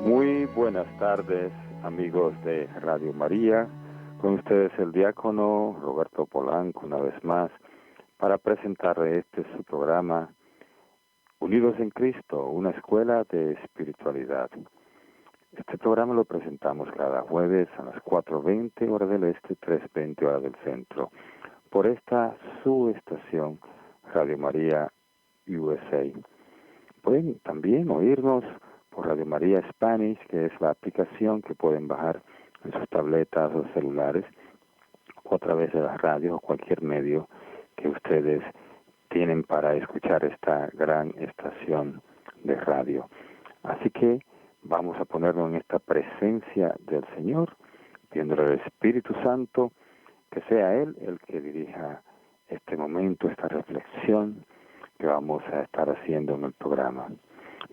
Muy buenas tardes, amigos de Radio María. Con ustedes el diácono Roberto Polanco, una vez más, para presentarle su programa, Unidos en Cristo, una escuela de espiritualidad. Este programa lo presentamos cada jueves a las 4:20 hora del este, 3:20 hora del centro, por esta su estación, Radio María USA. Pueden también oírnos por Radio María Spanish, que es la aplicación que pueden bajar en sus tabletas o celulares, o a través de las radios o cualquier medio que ustedes tienen para escuchar esta gran estación de radio. Así que vamos a ponernos en esta presencia del Señor, pidiéndole al Espíritu Santo que sea Él el que dirija este momento, esta reflexión que vamos a estar haciendo en el programa.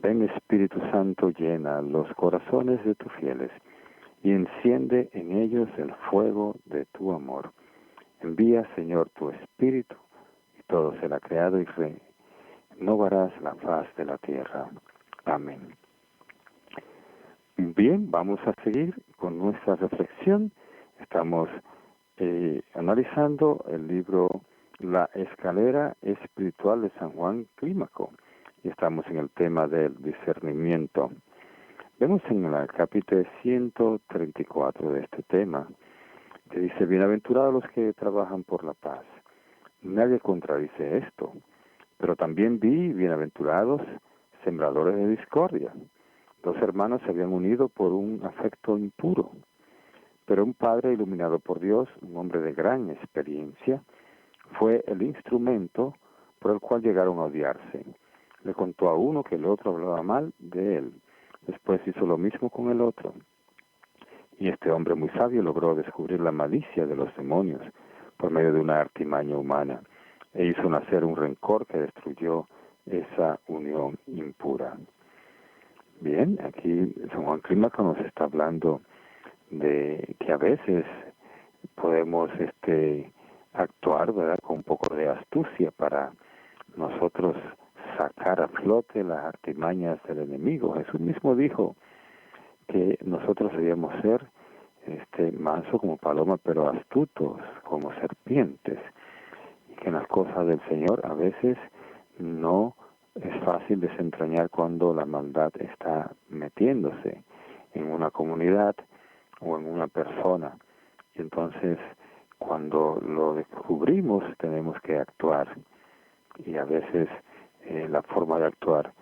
Ven, Espíritu Santo, llena los corazones de tus fieles y enciende en ellos el fuego de tu amor. Envía, Señor, tu Espíritu y todo será creado y renovarás la faz de la tierra. Amén. Bien, vamos a seguir con nuestra reflexión. Estamos analizando el libro La Escalera Espiritual de San Juan Clímaco y estamos en el tema del discernimiento. Vemos en el capítulo 134 de este tema que dice: bienaventurados los que trabajan por la paz. Nadie contradice esto, pero también vi bienaventurados sembradores de discordia. Dos hermanos se habían unido por un afecto impuro, pero un padre iluminado por Dios, un hombre de gran experiencia, fue el instrumento por el cual llegaron a odiarse. Le contó a uno que el otro hablaba mal de él. Después hizo lo mismo con el otro. Y este hombre muy sabio logró descubrir la malicia de los demonios por medio de una artimaña humana e hizo nacer un rencor que destruyó esa unión impura. Bien, aquí San Juan Clímaco nos está hablando de que a veces podemos actuar, ¿verdad?, con un poco de astucia para nosotros sacar a flote las artimañas del enemigo. Jesús mismo dijo que nosotros debíamos ser mansos como paloma, pero astutos como serpientes, y que en las cosas del Señor a veces no es fácil desentrañar cuando la maldad está metiéndose en una comunidad o en una persona. Y entonces, cuando lo descubrimos, tenemos que actuar. Y a veces la forma de actuar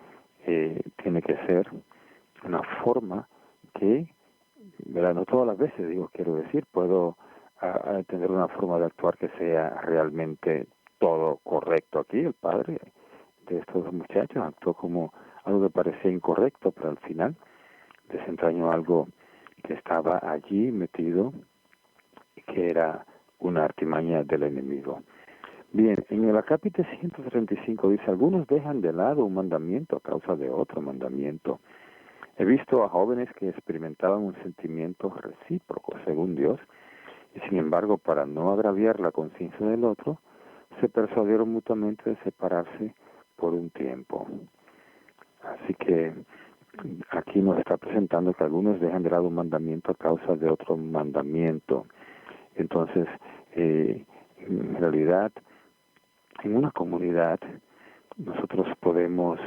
tiene que ser una forma que, ¿verdad?, no todas las veces, quiero decir, puedo tener una forma de actuar que sea realmente todo correcto. Aquí el padre de estos dos muchachos actuó como algo que parecía incorrecto, pero al final desentrañó algo que estaba allí metido y que era una artimaña del enemigo. Bien, en el capítulo 135 dice: algunos dejan de lado un mandamiento a causa de otro mandamiento. He visto a jóvenes que experimentaban un sentimiento recíproco según Dios, y sin embargo, para no agraviar la conciencia del otro, se persuadieron mutuamente de separarse por un tiempo. Así que aquí nos está presentando que algunos dejan de lado un mandamiento a causa de otro mandamiento. Entonces, en realidad, en una comunidad nosotros podemos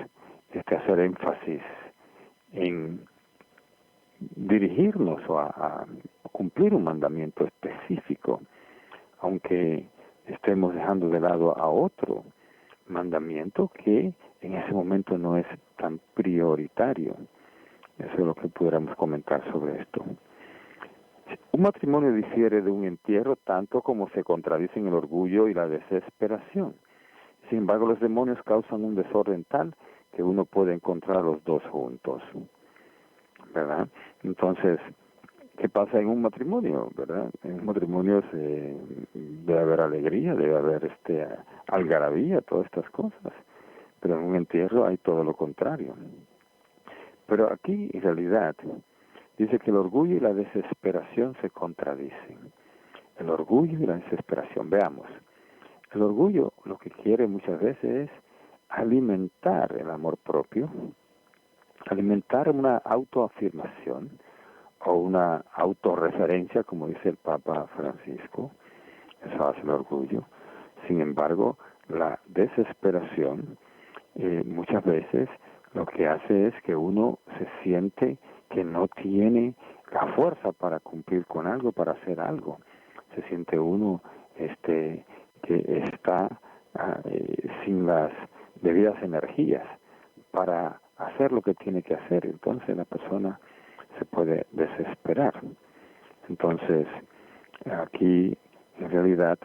hacer énfasis en dirigirnos a cumplir un mandamiento específico, aunque estemos dejando de lado a otro mandamiento que en ese momento no es tan prioritario. Eso es lo que pudiéramos comentar sobre esto. Un matrimonio difiere de un entierro tanto como se contradicen el orgullo y la desesperación. Sin embargo, los demonios causan un desorden tal que uno puede encontrar a los dos juntos, ¿verdad? Entonces, ¿qué pasa en un matrimonio, verdad? En un matrimonio debe haber alegría, debe haber algarabía, todas estas cosas. Pero en un entierro hay todo lo contrario. Pero aquí, en realidad, dice que el orgullo y la desesperación se contradicen. El orgullo y la desesperación. Veamos. El orgullo lo que quiere muchas veces es alimentar el amor propio alimentar una autoafirmación o una autorreferencia, como dice el Papa Francisco. Eso hace el orgullo. Sin embargo, la desesperación muchas veces lo que hace es que uno se siente que no tiene la fuerza para cumplir con algo, para hacer algo. Se siente uno que está sin las debidas energías para hacer lo que tiene que hacer. Entonces la persona se puede desesperar. Entonces, aquí en realidad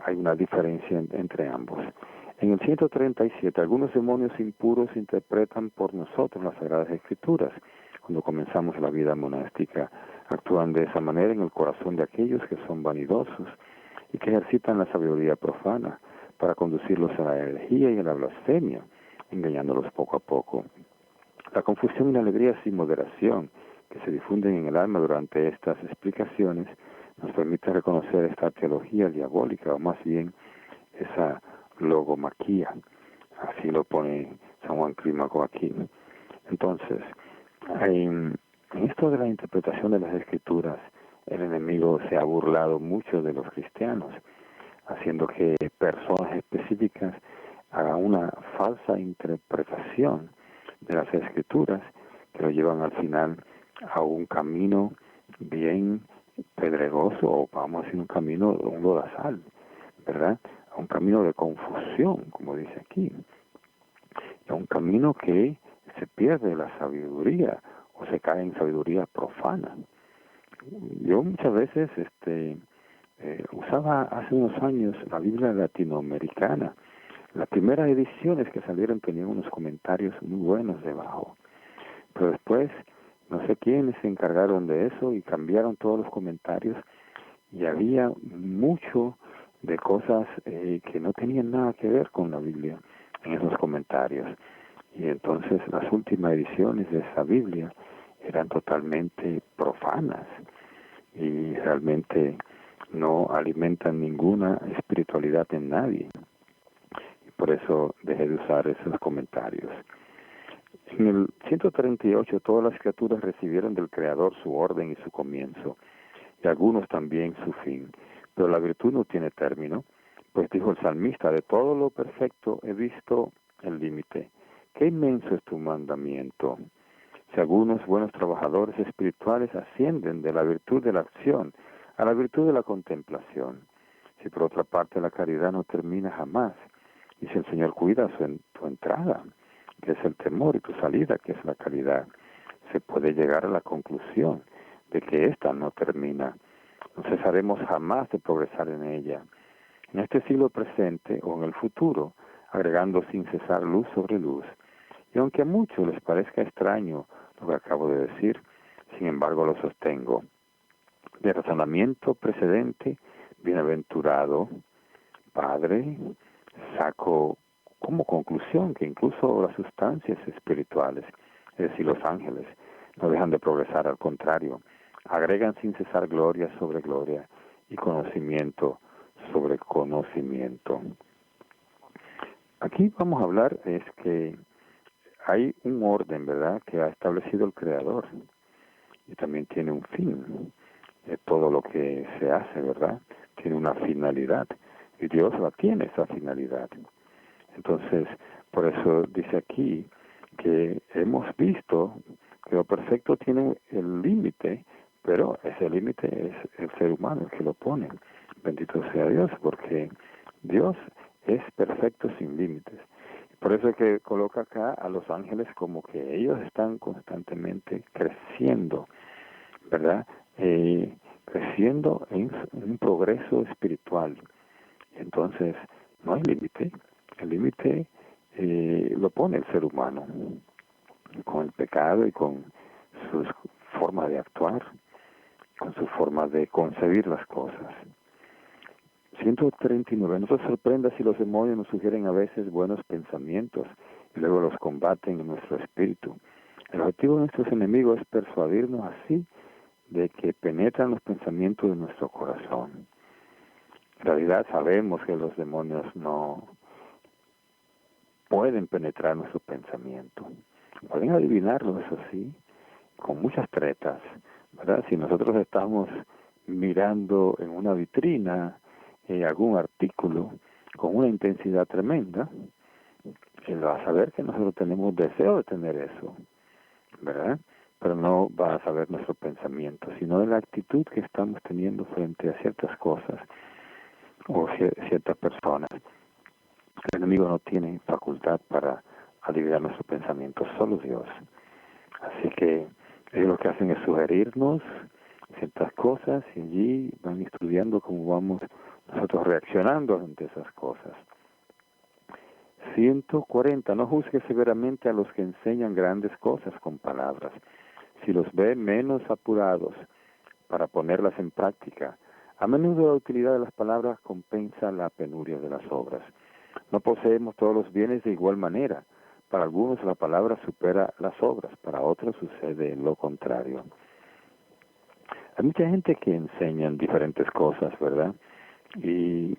hay una diferencia entre ambos. En el 137, algunos demonios impuros interpretan por nosotros las Sagradas Escrituras. Cuando comenzamos la vida monástica, actúan de esa manera en el corazón de aquellos que son vanidosos y que ejercitan la sabiduría profana para conducirlos a la herejía y a la blasfemia, engañándolos poco a poco. La confusión y la alegría sin moderación que se difunden en el alma durante estas explicaciones nos permite reconocer esta teología diabólica, o más bien esa logomaquía. Así lo pone San Juan Clímaco aquí. Entonces, en esto de la interpretación de las Escrituras, el enemigo se ha burlado mucho de los cristianos, haciendo que personas específicas hagan una falsa interpretación de las Escrituras que lo llevan al final a un camino bien pedregoso, o vamos a decir un camino, un lodazal, ¿verdad? A un camino de confusión, como dice aquí, a un camino que se pierde la sabiduría o se cae en sabiduría profana. Yo muchas veces usaba hace unos años la Biblia latinoamericana. Las primeras ediciones que salieron tenían unos comentarios muy buenos debajo, pero después no sé quiénes se encargaron de eso y cambiaron todos los comentarios, y había mucho de cosas que no tenían nada que ver con la Biblia en esos comentarios. Y entonces las últimas ediciones de esa Biblia eran totalmente profanas y realmente no alimentan ninguna espiritualidad en nadie. Y por eso dejé de usar esos comentarios. En el 138, todas las criaturas recibieron del Creador su orden y su comienzo, y algunos también su fin. Pero la virtud no tiene término, pues dijo el salmista, de todo lo perfecto he visto el límite. Qué inmenso es tu mandamiento. Si algunos buenos trabajadores espirituales ascienden de la virtud de la acción a la virtud de la contemplación, si por otra parte la caridad no termina jamás, y si el Señor cuida tu entrada, que es el temor, y tu salida, que es la caridad, se puede llegar a la conclusión de que ésta no termina. No cesaremos jamás de progresar en ella, en este siglo presente o en el futuro, agregando sin cesar luz sobre luz. Y aunque a muchos les parezca extraño lo que acabo de decir, sin embargo lo sostengo. De razonamiento precedente, bienaventurado Padre, saco como conclusión que incluso las sustancias espirituales, es decir, los ángeles, no dejan de progresar, al contrario, agregan sin cesar gloria sobre gloria y conocimiento sobre conocimiento. Aquí vamos a hablar es que hay un orden, ¿verdad?, que ha establecido el Creador y también tiene un fin. Todo lo que se hace, ¿verdad?, tiene una finalidad y Dios la tiene, esa finalidad. Entonces, por eso dice aquí que hemos visto que lo perfecto tiene el límite, pero ese límite es el ser humano el que lo pone. Bendito sea Dios, porque Dios es perfecto sin límites. Por eso es que coloca acá a los ángeles como que ellos están constantemente creciendo, ¿verdad? Creciendo en un progreso espiritual. Entonces, no hay límite. El límite lo pone el ser humano, con el pecado y con su forma de actuar, con su forma de concebir las cosas. 139. No se sorprenda si los demonios nos sugieren a veces buenos pensamientos y luego los combaten en nuestro espíritu. El objetivo de nuestros enemigos es persuadirnos así de que penetran los pensamientos de nuestro corazón. En realidad sabemos que los demonios no pueden penetrar nuestro pensamiento. Pueden adivinarlo, eso sí, con muchas tretas, ¿verdad? Si nosotros estamos mirando en una vitrina algún artículo con una intensidad tremenda, él va a saber que nosotros tenemos deseo de tener eso, ¿verdad? Pero no va a saber nuestro pensamiento, sino de la actitud que estamos teniendo frente a ciertas cosas o ciertas personas. El enemigo no tiene facultad para adivinar nuestro pensamiento, solo Dios. Así que ellos lo que hacen es sugerirnos ciertas cosas y allí van estudiando cómo vamos nosotros reaccionando ante esas cosas. 140. No juzgue severamente a los que enseñan grandes cosas con palabras. Si los ve menos apurados para ponerlas en práctica, a menudo la utilidad de las palabras compensa la penuria de las obras. No poseemos todos los bienes de igual manera. Para algunos la palabra supera las obras, para otros sucede lo contrario. Hay mucha gente que enseña diferentes cosas, ¿verdad? Y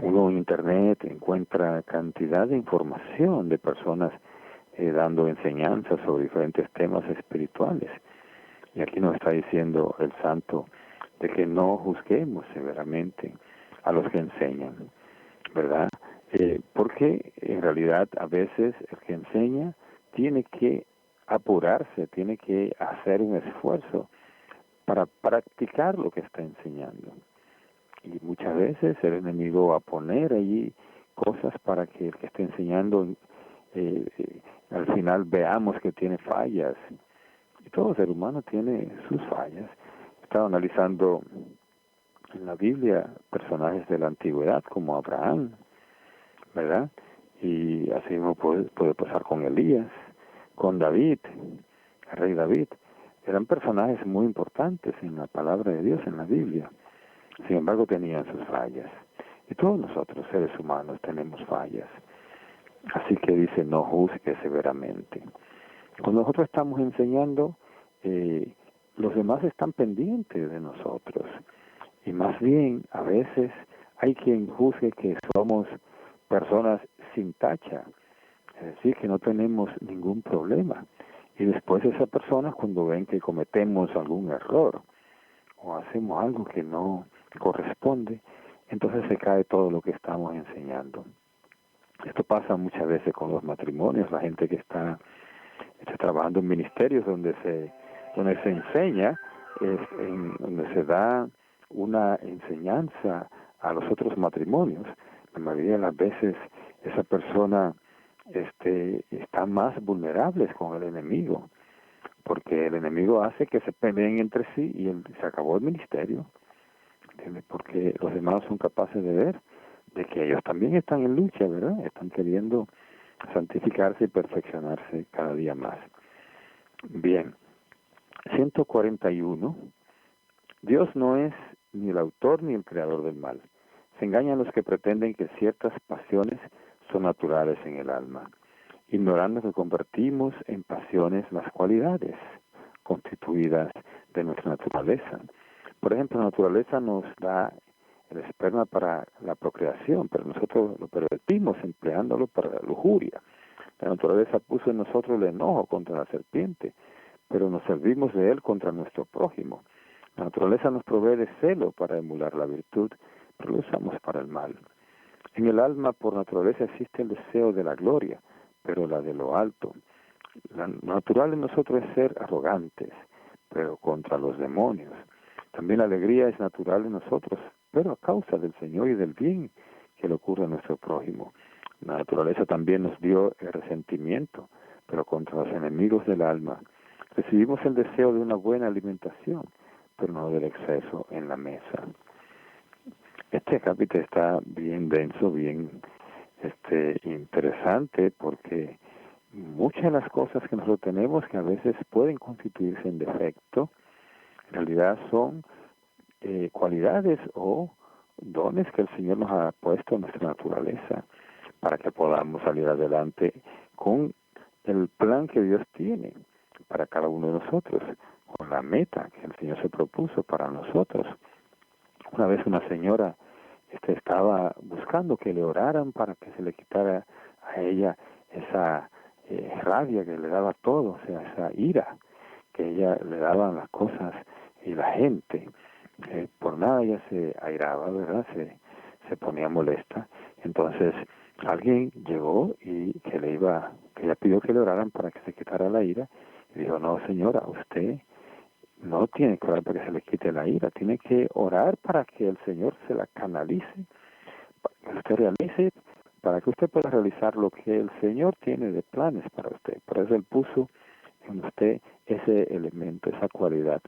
uno en Internet encuentra cantidad de información de personas dando enseñanzas sobre diferentes temas espirituales. Y aquí nos está diciendo el santo de que no juzguemos severamente a los que enseñan, ¿verdad? Porque en realidad a veces el que enseña tiene que apurarse, tiene que hacer un esfuerzo para practicar lo que está enseñando. Y muchas veces el enemigo va a poner allí cosas para que el que esté enseñando al final veamos que tiene fallas. Y todo ser humano tiene sus fallas. Estaba analizando en la Biblia personajes de la antigüedad como Abraham, ¿verdad? Y así mismo puede pasar con Elías, con David, el rey David. Eran personajes muy importantes en la palabra de Dios, en la Biblia. Sin embargo, tenían sus fallas. Y todos nosotros, seres humanos, tenemos fallas. Así que dice, no juzgue severamente. Cuando nosotros estamos enseñando, los demás están pendientes de nosotros. Y más bien, a veces hay quien juzgue que somos personas sin tacha, es decir, que no tenemos ningún problema. Y después esas personas, cuando ven que cometemos algún error o hacemos algo que no corresponde, entonces se cae todo lo que estamos enseñando. Esto pasa muchas veces con los matrimonios, la gente que está trabajando en ministerios donde se enseña, donde se da una enseñanza a los otros matrimonios. La mayoría de las veces esa persona está más vulnerable con el enemigo, porque el enemigo hace que se peleen entre sí y se acabó el ministerio, ¿entiendes? Porque los demás son capaces de ver de que ellos también están en lucha, ¿verdad? Están queriendo santificarse y perfeccionarse cada día más. Bien, 141. Dios no es ni el autor ni el creador del mal. Se engañan los que pretenden que ciertas pasiones son naturales en el alma, ignorando que convertimos en pasiones las cualidades constituidas de nuestra naturaleza. Por ejemplo, la naturaleza nos da el esperma para la procreación, pero nosotros lo pervertimos empleándolo para la lujuria. La naturaleza puso en nosotros el enojo contra la serpiente, pero nos servimos de él contra nuestro prójimo. La naturaleza nos provee de celo para emular la virtud, pero lo usamos para el mal. En el alma, por naturaleza, existe el deseo de la gloria, pero la de lo alto. Lo natural en nosotros es ser arrogantes, pero contra los demonios. También la alegría es natural en nosotros, pero a causa del Señor y del bien que le ocurre a nuestro prójimo. La naturaleza también nos dio el resentimiento, pero contra los enemigos del alma. Recibimos el deseo de una buena alimentación, pero no del exceso en la mesa. Este capítulo está bien denso, bien interesante, porque muchas de las cosas que nosotros tenemos que a veces pueden constituirse en defecto, en realidad son cualidades o dones que el Señor nos ha puesto en nuestra naturaleza para que podamos salir adelante con el plan que Dios tiene para cada uno de nosotros, con la meta que el Señor se propuso para nosotros. Una vez una señora estaba buscando que le oraran para que se le quitara a ella rabia que le daba todo, o sea, esa ira que ella le daban las cosas y la gente. Por nada ella se airaba, ¿verdad? Se ponía molesta. Entonces alguien llegó y que ella pidió que le oraran para que se quitara la ira, y dijo: no, señora, usted no tiene que orar para que se le quite la ira, tiene que orar para que el Señor se la canalice, para que usted realice, para que usted pueda realizar lo que el Señor tiene de planes para usted. Por eso Él puso en usted ese elemento, esa cualidad,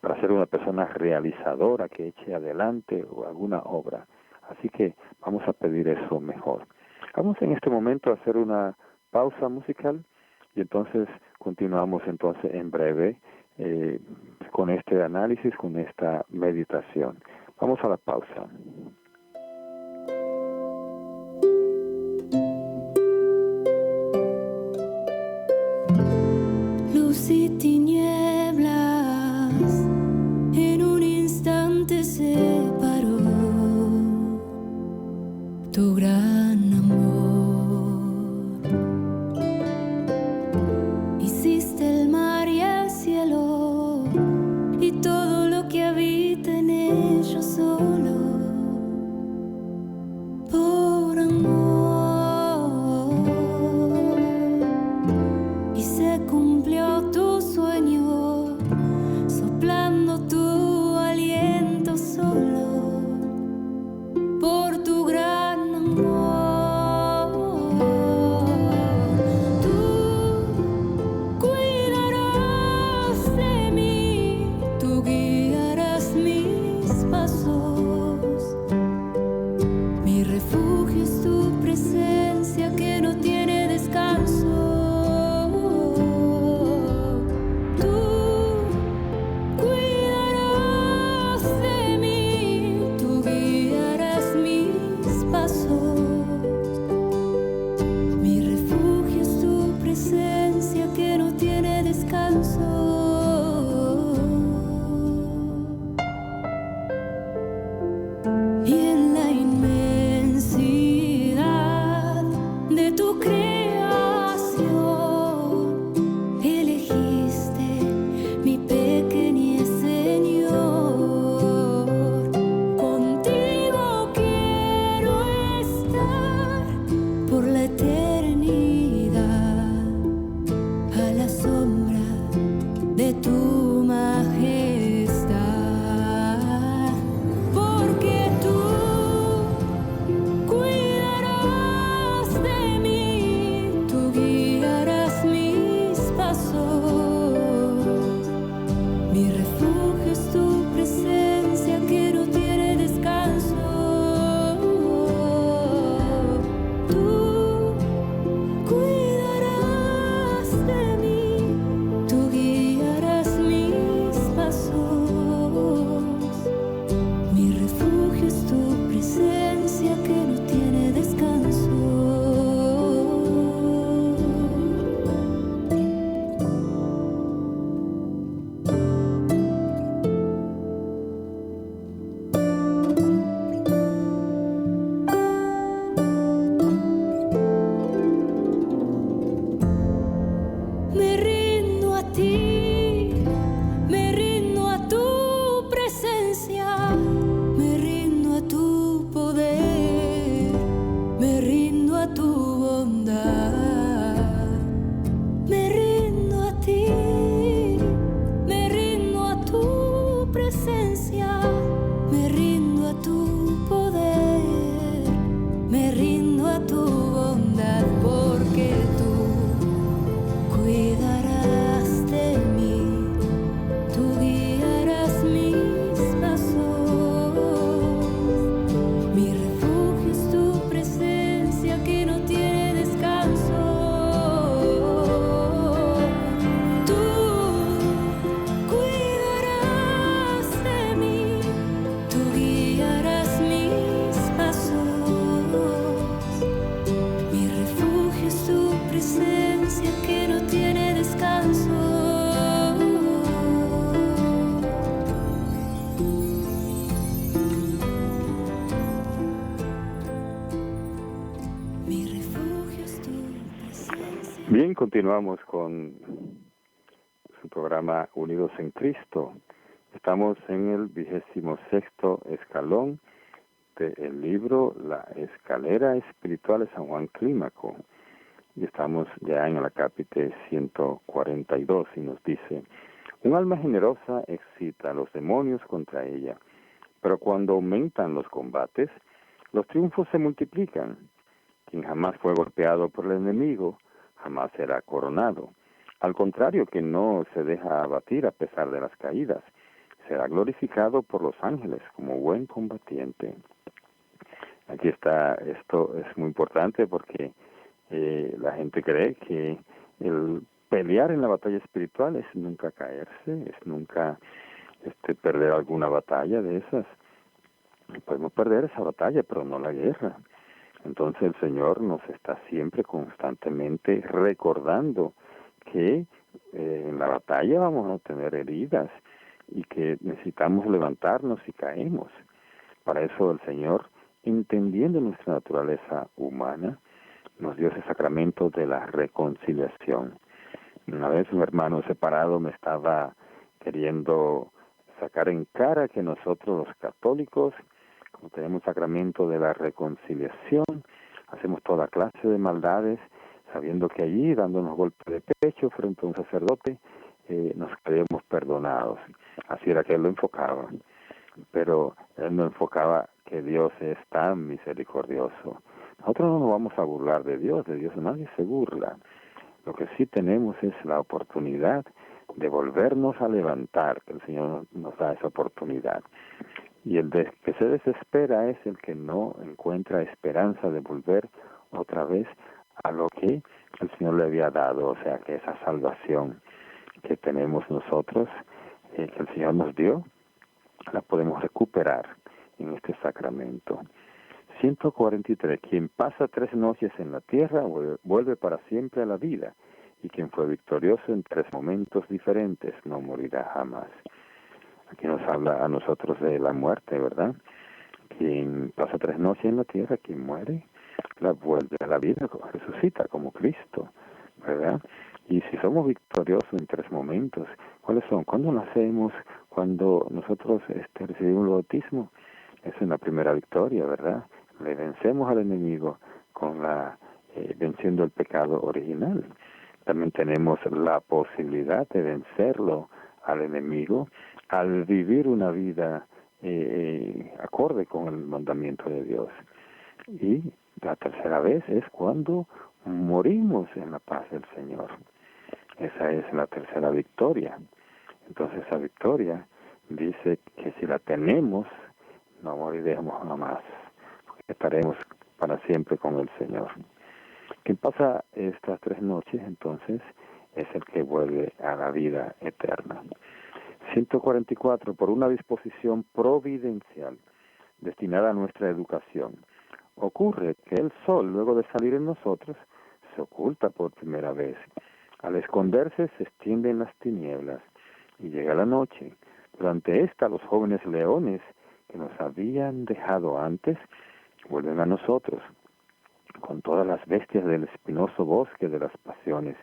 para ser una persona realizadora que eche adelante alguna obra. Así que vamos a pedir eso mejor. Vamos en este momento a hacer una pausa musical y entonces continuamos entonces en breve con este análisis, con esta meditación. Vamos a la pausa. Luz y tinieblas en un instante separó tu gran amor. Hiciste el mar y el cielo y todo lo que habita en ellos solo por amor. Y se cumplió tu sueño, soplando tu aliento solo por tu gran amor. Tú cuidarás de mí, tú guiarás mis pasos. Mi refugio es tu presencia que no tiene descanso. Tú cuidarás de mí, tú guiarás mis pasos. Mi refugio es tu presencia que no tiene descanso. Y en la inmensidad de tu creación elegiste mi pequeñez, Señor. Contigo quiero estar por la eternidad, a la sombra continuamos con su programa Unidos en Cristo. Estamos en el 26º escalón del libro La Escalera Espiritual de San Juan Clímaco. Y estamos ya en el acápite 142 y nos dice: un alma generosa excita a los demonios contra ella, pero cuando aumentan los combates, los triunfos se multiplican. Quien jamás fue golpeado por el enemigo, jamás será coronado. Al contrario, quien no se deja abatir a pesar de las caídas, será glorificado por los ángeles como buen combatiente. Aquí está, esto es muy importante porque la gente cree que el pelear en la batalla espiritual es nunca caerse, es nunca perder alguna batalla de esas. Podemos perder esa batalla, pero no la guerra. Entonces el Señor nos está siempre constantemente recordando que en la batalla vamos a tener heridas y que necesitamos levantarnos si caemos. Para eso el Señor, entendiendo nuestra naturaleza humana, nos dio ese sacramento de la reconciliación. Una vez un hermano separado me estaba queriendo sacar en cara que nosotros los católicos, como tenemos sacramento de la reconciliación, hacemos toda clase de maldades, sabiendo que allí, dándonos golpes de pecho frente a un sacerdote, nos quedemos perdonados. Así era que él lo enfocaba. Pero él no enfocaba que Dios es tan misericordioso. Nosotros no nos vamos a burlar de Dios nadie se burla. Lo que sí tenemos es la oportunidad de volvernos a levantar, que el Señor nos da esa oportunidad. Y el que se desespera es el que no encuentra esperanza de volver otra vez a lo que el Señor le había dado, o sea, que esa salvación que tenemos nosotros, que el Señor nos dio, la podemos recuperar en este sacramento. 143. Quien pasa 3 noches en la tierra vuelve para siempre a la vida, y quien fue victorioso en 3 momentos diferentes no morirá jamás. Aquí nos habla a nosotros de la muerte, ¿verdad? Quien pasa 3 noches en la tierra, quien muere, la vuelve a la vida, resucita como Cristo, ¿verdad? Y si somos victoriosos en 3 momentos, ¿cuáles son? Cuando nacemos, cuando nosotros recibimos el bautismo, es una primera victoria, ¿verdad? Le vencemos al enemigo con venciendo el pecado original. También tenemos la posibilidad de vencerlo al enemigo al vivir una vida acorde con el mandamiento de Dios. Y la tercera vez es cuando morimos en la paz del Señor. Esa es la tercera victoria. Entonces esa victoria dice que si la tenemos, no moriremos jamás, porque estaremos para siempre con el Señor. Quien pasa estas 3 noches, entonces, es el que vuelve a la vida eterna. 144. Por una disposición providencial destinada a nuestra educación, ocurre que el sol, luego de salir en nosotros, se oculta por primera vez. Al esconderse, se extienden las tinieblas y llega la noche. Durante esta, los jóvenes leones que nos habían dejado antes vuelven a nosotros, con todas las bestias del espinoso bosque de las pasiones,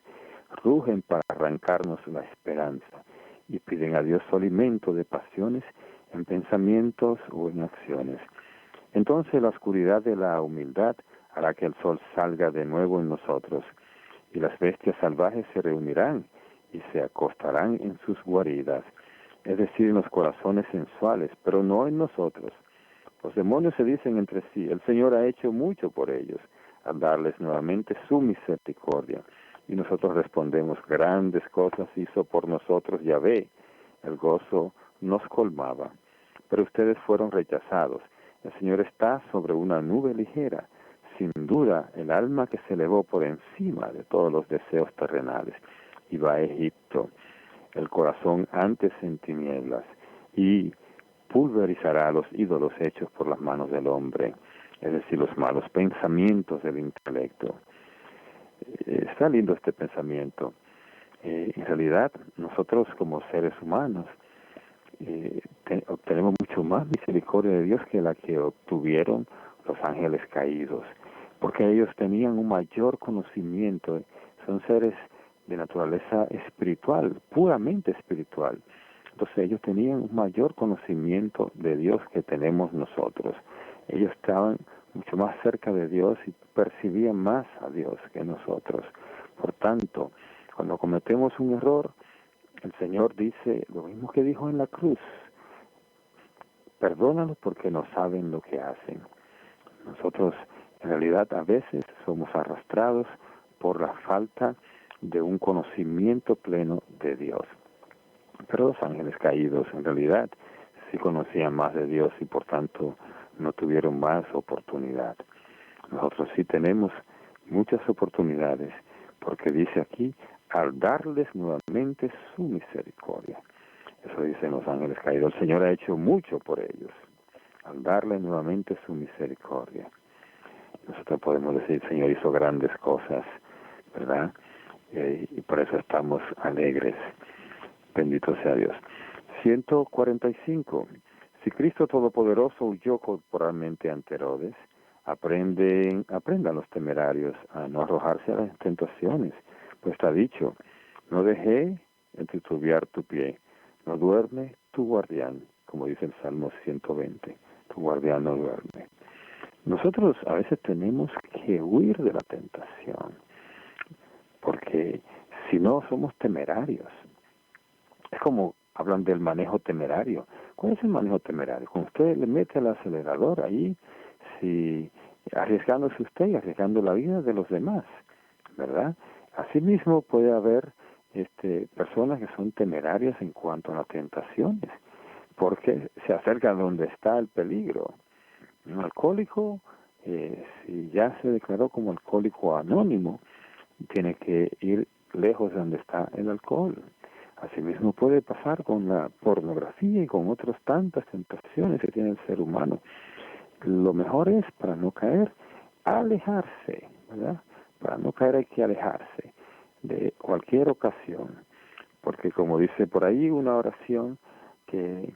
rugen para arrancarnos la esperanza y piden a Dios su alimento de pasiones en pensamientos o en acciones. Entonces la oscuridad de la humildad hará que el sol salga de nuevo en nosotros, y las bestias salvajes se reunirán y se acostarán en sus guaridas, es decir, en los corazones sensuales, pero no en nosotros. Los demonios se dicen entre sí: el Señor ha hecho mucho por ellos, al darles nuevamente su misericordia. Y nosotros respondemos: grandes cosas hizo por nosotros Yahvé, el gozo nos colmaba. Pero ustedes fueron rechazados. El Señor está sobre una nube ligera. Sin duda, el alma que se elevó por encima de todos los deseos terrenales y va a Egipto, el corazón antes en tinieblas, y pulverizará a los ídolos hechos por las manos del hombre, es decir, los malos pensamientos del intelecto. Está lindo este pensamiento. En realidad, nosotros como seres humanos obtenemos mucho más misericordia de Dios que la que obtuvieron los ángeles caídos, porque ellos tenían un mayor conocimiento son seres de naturaleza espiritual, puramente espiritual. Entonces ellos tenían un mayor conocimiento de Dios que tenemos nosotros. Ellos estaban mucho más cerca de Dios y percibían más a Dios que nosotros. Por tanto, cuando cometemos un error, el Señor dice lo mismo que dijo en la cruz: perdónalos porque no saben lo que hacen. Nosotros en realidad a veces somos arrastrados por la falta de un conocimiento pleno de Dios. Pero los ángeles caídos en realidad sí conocían más de Dios y por tanto no tuvieron más oportunidad. Nosotros sí tenemos muchas oportunidades, porque dice aquí, al darles nuevamente su misericordia. Eso dicen los ángeles caídos. El Señor ha hecho mucho por ellos, al darles nuevamente su misericordia. Nosotros podemos decir, el Señor hizo grandes cosas, ¿verdad? Y por eso estamos alegres. Bendito sea Dios. 145. Si Cristo Todopoderoso huyó corporalmente ante Herodes, aprendan los temerarios a no arrojarse a las tentaciones. Pues está dicho, no dejé titubear tu pie, no duerme tu guardián, como dice el Salmo 120, tu guardián no duerme. Nosotros a veces tenemos que huir de la tentación, porque si no somos temerarios. Es como hablan del manejo temerario. ¿Cuál es el manejo temerario? Cuando usted le mete al acelerador ahí, si arriesgándose usted y arriesgando la vida de los demás, ¿verdad? Asimismo puede haber personas que son temerarias en cuanto a las tentaciones, porque se acercan donde está el peligro. Un alcohólico, si ya se declaró como alcohólico anónimo, tiene que ir lejos de donde está el alcohol. Asimismo puede pasar con la pornografía y con otras tantas tentaciones que tiene el ser humano. Lo mejor es, para no caer, alejarse, ¿verdad? Para no caer hay que alejarse de cualquier ocasión, porque como dice por ahí una oración que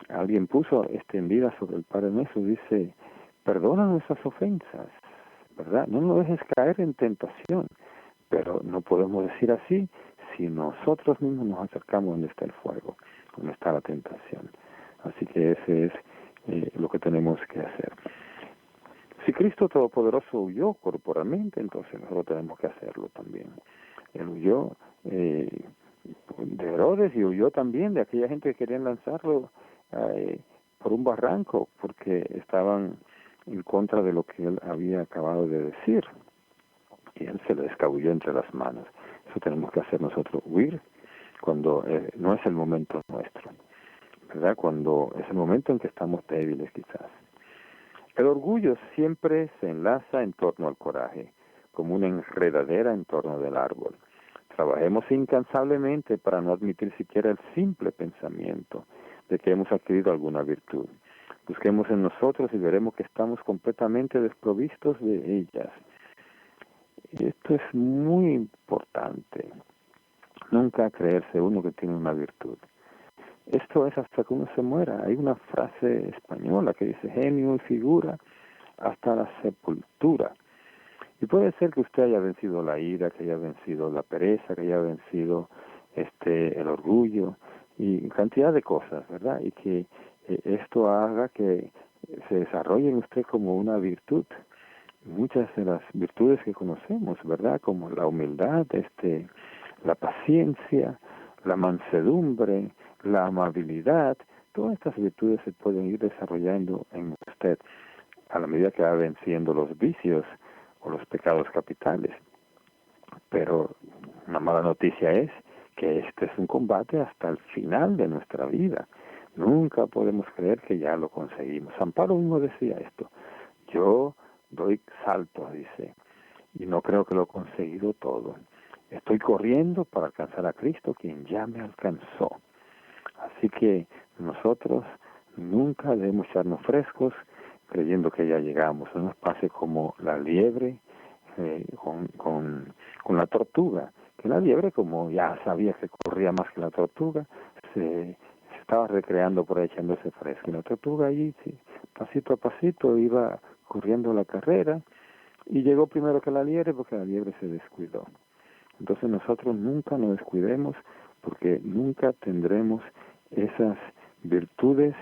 alguien puso extendida sobre el Padre Nuestro, dice, perdona nuestras ofensas, ¿verdad? No nos dejes caer en tentación, pero no podemos decir así si nosotros mismos nos acercamos donde está el fuego, donde está la tentación. Así que ese es lo que tenemos que hacer. Si Cristo Todopoderoso huyó corporalmente, entonces nosotros tenemos que hacerlo también. Él huyó de Herodes y huyó también de aquella gente que querían lanzarlo por un barranco, porque estaban en contra de lo que él había acabado de decir. Y él se le escabulló entre las manos. Eso tenemos que hacer nosotros, huir cuando no es el momento nuestro, ¿verdad? Cuando es el momento en que estamos débiles quizás. El orgullo siempre se enlaza en torno al coraje, como una enredadera en torno del árbol. Trabajemos incansablemente para no admitir siquiera el simple pensamiento de que hemos adquirido alguna virtud. Busquemos en nosotros y veremos que estamos completamente desprovistos de ellas. Esto es muy importante. Nunca creerse uno que tiene una virtud. Esto es hasta que uno se muera. Hay una frase española que dice, genio y figura hasta la sepultura. Y puede ser que usted haya vencido la ira, que haya vencido la pereza, que haya vencido el orgullo y cantidad de cosas, ¿verdad? Y que esto haga que se desarrolle en usted como una virtud. Muchas de las virtudes que conocemos, ¿verdad? Como la humildad, la paciencia, la mansedumbre, la amabilidad, todas estas virtudes se pueden ir desarrollando en usted a la medida que va venciendo los vicios o los pecados capitales. Pero una mala noticia es que este es un combate hasta el final de nuestra vida. Nunca podemos creer que ya lo conseguimos. San Pablo mismo decía esto, yo doy saltos, dice, y no creo que lo he conseguido todo. Estoy corriendo para alcanzar a Cristo, quien ya me alcanzó. Así que nosotros nunca debemos echarnos frescos creyendo que ya llegamos. No nos pase como la liebre con la tortuga. Que la liebre, como ya sabía que corría más que la tortuga, se estaba recreando por ahí echándose fresco. Y la tortuga allí, sí, pasito a pasito, iba corriendo la carrera y llegó primero que la liebre porque la liebre se descuidó. Entonces nosotros nunca nos descuidemos, porque nunca tendremos esas virtudes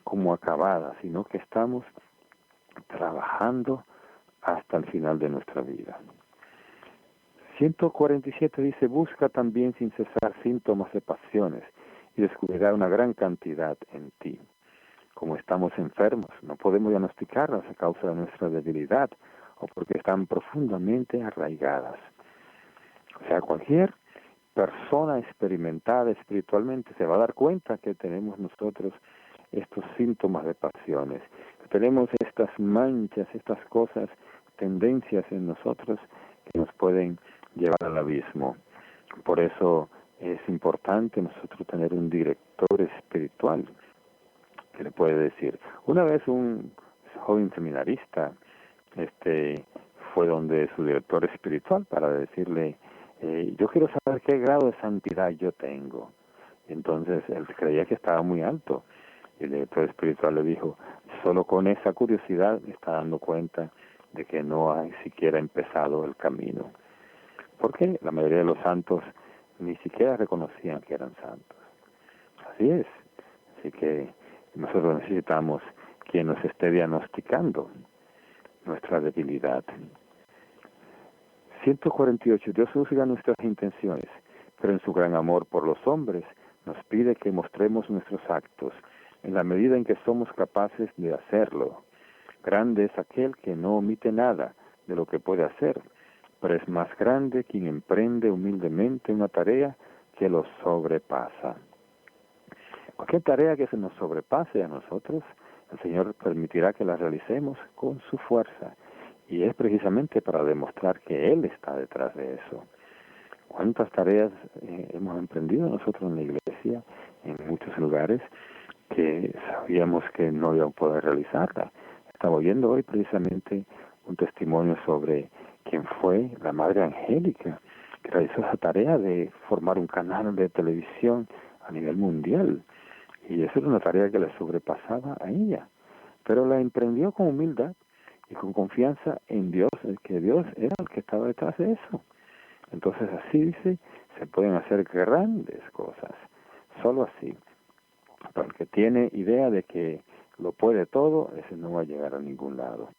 como acabadas, sino que estamos trabajando hasta el final de nuestra vida. 147 dice, busca también sin cesar síntomas de pasiones y descubrirá una gran cantidad en ti. Como estamos enfermos, no podemos diagnosticarlas a causa de nuestra debilidad o porque están profundamente arraigadas. O sea, cualquier persona experimentada espiritualmente se va a dar cuenta que tenemos nosotros estos síntomas de pasiones, que tenemos estas manchas, estas cosas, tendencias en nosotros que nos pueden llevar al abismo. Por eso es importante nosotros tener un director espiritual que le puede decir. Una vez un joven seminarista fue donde su director espiritual para decirle, yo quiero saber qué grado de santidad yo tengo. Entonces él creía que estaba muy alto. Y el director espiritual le dijo, solo con esa curiosidad me está dando cuenta de que no ha siquiera empezado el camino. Porque la mayoría de los santos ni siquiera reconocían que eran santos. Así es. Así que nosotros necesitamos quien nos esté diagnosticando nuestra debilidad. 148. Dios juzga nuestras intenciones, pero en su gran amor por los hombres nos pide que mostremos nuestros actos en la medida en que somos capaces de hacerlo. Grande es aquel que no omite nada de lo que puede hacer, pero es más grande quien emprende humildemente una tarea que lo sobrepasa. Cualquier tarea que se nos sobrepase a nosotros, el Señor permitirá que la realicemos con su fuerza. Y es precisamente para demostrar que Él está detrás de eso. ¿Cuántas tareas hemos emprendido nosotros en la iglesia, en muchos lugares, que sabíamos que no íbamos a poder realizarla? Estaba oyendo hoy precisamente un testimonio sobre quién fue la Madre Angélica, que realizó esa tarea de formar un canal de televisión a nivel mundial. Y eso era una tarea que le sobrepasaba a ella. Pero la emprendió con humildad y con confianza en Dios, que Dios era el que estaba detrás de eso. Entonces así dice, se pueden hacer grandes cosas, solo así. Para el que tiene idea de que lo puede todo, ese no va a llegar a ningún lado.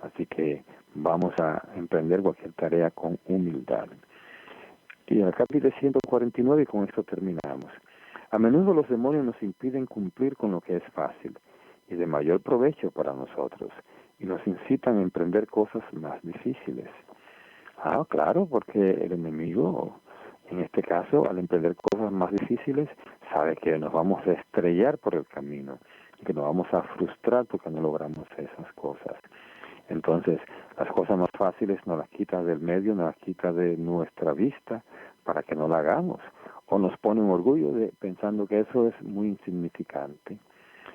Así que vamos a emprender cualquier tarea con humildad. Y el capítulo 149, y con esto terminamos. A menudo los demonios nos impiden cumplir con lo que es fácil y de mayor provecho para nosotros, y nos incitan a emprender cosas más difíciles. Claro, porque el enemigo, en este caso, al emprender cosas más difíciles, sabe que nos vamos a estrellar por el camino, y que nos vamos a frustrar porque no logramos esas cosas. Entonces, las cosas más fáciles nos las quita del medio, nos las quita de nuestra vista, para que no la hagamos, o nos pone un orgullo pensando que eso es muy insignificante.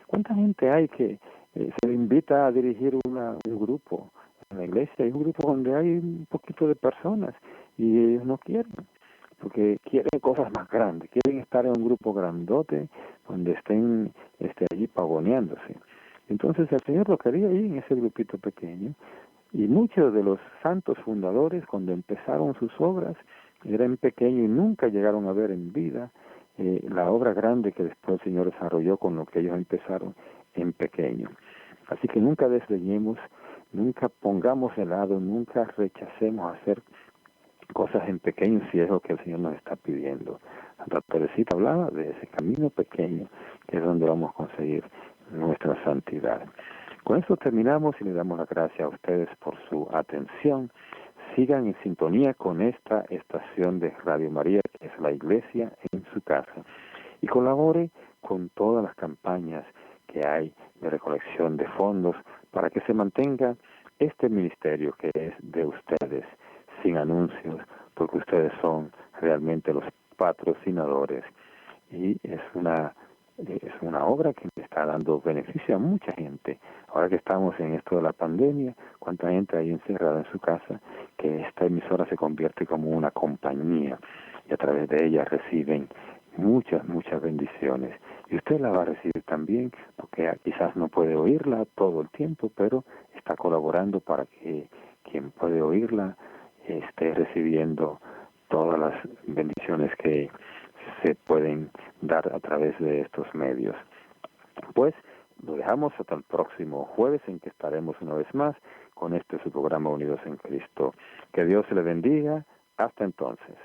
¿Cuánta gente hay que se le invita a dirigir un grupo en la iglesia? Hay un grupo donde hay un poquito de personas y ellos no quieren, porque quieren cosas más grandes, quieren estar en un grupo grandote donde estén allí pavoneándose. Entonces el Señor lo quería ahí en ese grupito pequeño, y muchos de los santos fundadores, cuando empezaron sus obras, eran pequeños y nunca llegaron a ver en vida la obra grande que después el Señor desarrolló con lo que ellos empezaron en pequeño. Así que nunca desdeñemos, nunca pongamos de lado, nunca rechacemos hacer cosas en pequeño si es lo que el Señor nos está pidiendo. Santa Teresita hablaba de ese camino pequeño, que es donde vamos a conseguir nuestra santidad. Con esto terminamos y le damos las gracias a ustedes por su atención. Sigan en sintonía con esta estación de Radio María, que es la Iglesia en su casa, y colabore con todas las campañas que hay de recolección de fondos para que se mantenga este ministerio que es de ustedes, sin anuncios, porque ustedes son realmente los patrocinadores, y es una obra que le está dando beneficio a mucha gente. Ahora que estamos en esto de la pandemia, cuánta gente hay encerrada en su casa, que esta emisora se convierte como una compañía, y a través de ella reciben muchas bendiciones. Y usted la va a recibir también, porque quizás no puede oírla todo el tiempo, pero está colaborando para que quien puede oírla esté recibiendo todas las bendiciones que se pueden dar a través de estos medios. Pues lo dejamos hasta el próximo jueves, en que estaremos una vez más con su programa Unidos en Cristo. Que Dios le bendiga. Hasta entonces.